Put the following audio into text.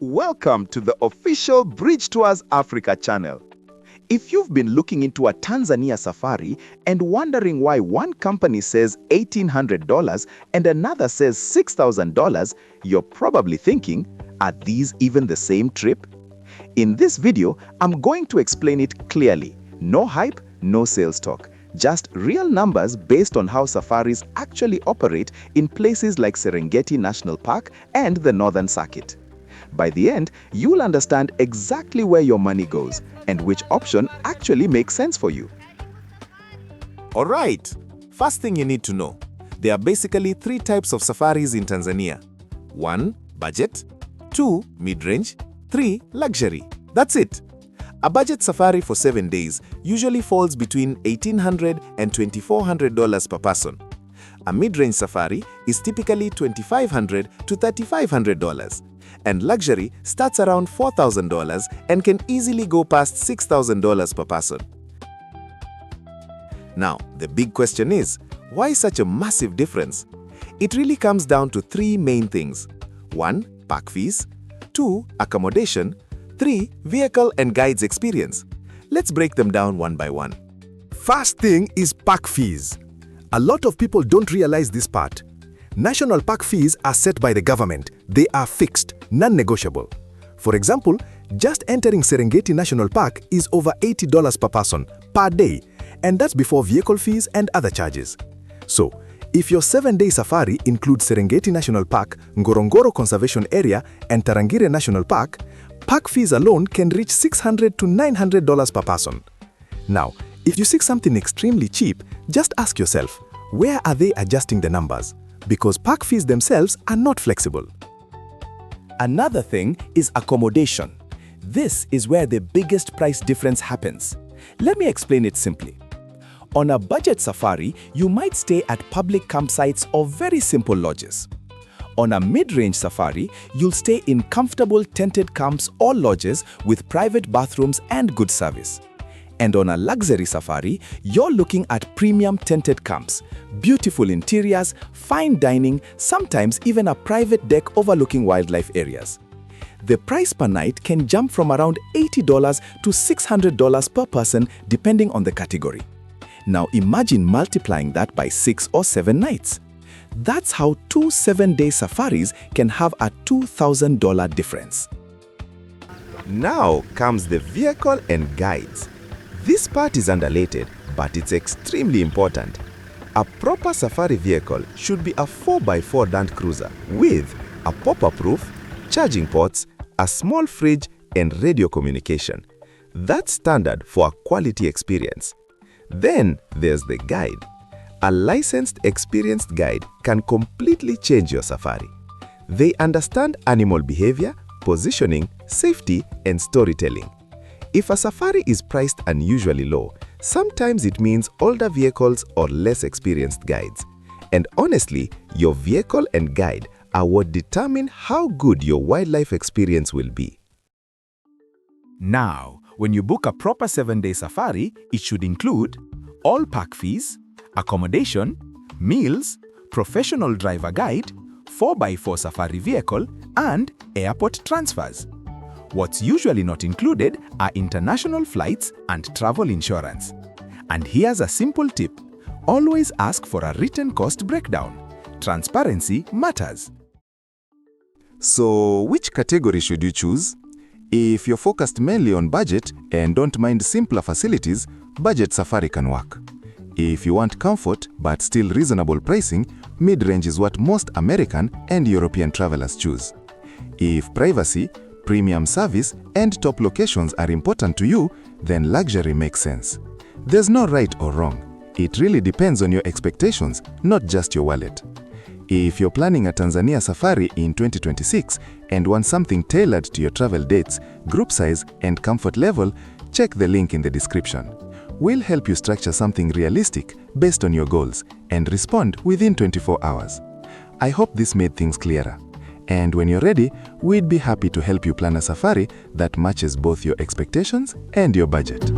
welcome to the official Bridge Tours Africa channel. If you've been looking into a Tanzania safari and wondering why one company says $1,800 and another says $6,000, you're probably thinking, are these even the same trip? In this video, I'm going to explain it clearly. No hype, no sales talk. Just real numbers based on how safaris actually operate in places like Serengeti National Park and the Northern Circuit. By the end, you'll understand exactly where your money goes and which option actually makes sense for you. Alright, first thing you need to know. There are basically three types of safaris in Tanzania. 1. Budget. 2. Mid-range. 3. Luxury. That's it. A budget safari for 7 days usually falls between $1,800 and $2,400 per person. A mid-range safari is typically $2,500 to $3,500. And luxury starts around $4,000 and can easily go past $6,000 per person. Now, the big question is, why such a massive difference? It really comes down to three main things. 1. Park fees. 2. Accommodation. 3. Vehicle and guides experience. Let's break them down one by one. First thing is park fees. A lot of people don't realize this part. National park fees are set by the government. They are fixed, non-negotiable. For example, just entering Serengeti National Park is over $80 per person per day, and that's before vehicle fees and other charges. So, if your 7-day safari includes Serengeti National Park, Ngorongoro Conservation Area, and Tarangire National Park, park fees alone can reach $600 to $900 per person. Now, if you seek something extremely cheap, just ask yourself, where are they adjusting the numbers? Because park fees themselves are not flexible. Another thing is accommodation. This is where the biggest price difference happens. Let me explain it simply. On a budget safari, you might stay at public campsites or very simple lodges. On a mid-range safari, you'll stay in comfortable tented camps or lodges with private bathrooms and good service. And on a luxury safari, you're looking at premium tented camps, beautiful interiors, fine dining, sometimes even a private deck overlooking wildlife areas. The price per night can jump from around $80 to $600 per person depending on the category. Now imagine multiplying that by 6 or 7 nights. That's how 2 7-day safaris can have a $2,000 difference. Now comes the vehicle and guides. This part is underrated, but it's extremely important. A proper safari vehicle should be a 4x4 Land Cruiser with a pop-up roof, charging ports, a small fridge, and radio communication. That's standard for a quality experience. Then there's the guide. A licensed, experienced guide can completely change your safari. They understand animal behavior, positioning, safety, and storytelling. If a safari is priced unusually low, sometimes it means older vehicles or less experienced guides. And honestly, your vehicle and guide are what determine how good your wildlife experience will be. Now, when you book a proper 7-day safari, it should include all park fees, accommodation, meals, professional driver guide, 4x4 safari vehicle, and airport transfers. What's usually not included are international flights and travel insurance. And here's a simple tip. Always ask for a written cost breakdown. Transparency matters. So, which category should you choose? If you're focused mainly on budget and don't mind simpler facilities, budget safari can work. If you want comfort but still reasonable pricing, mid-range is what most American and European travelers choose. If privacy, premium service, and top locations are important to you, then luxury makes sense. There's no right or wrong. It really depends on your expectations, not just your wallet. If you're planning a Tanzania safari in 2026 and want something tailored to your travel dates, group size, and comfort level, check the link in the description. We'll help you structure something realistic based on your goals and respond within 24 hours. I hope this made things clearer. And when you're ready, we'd be happy to help you plan a safari that matches both your expectations and your budget.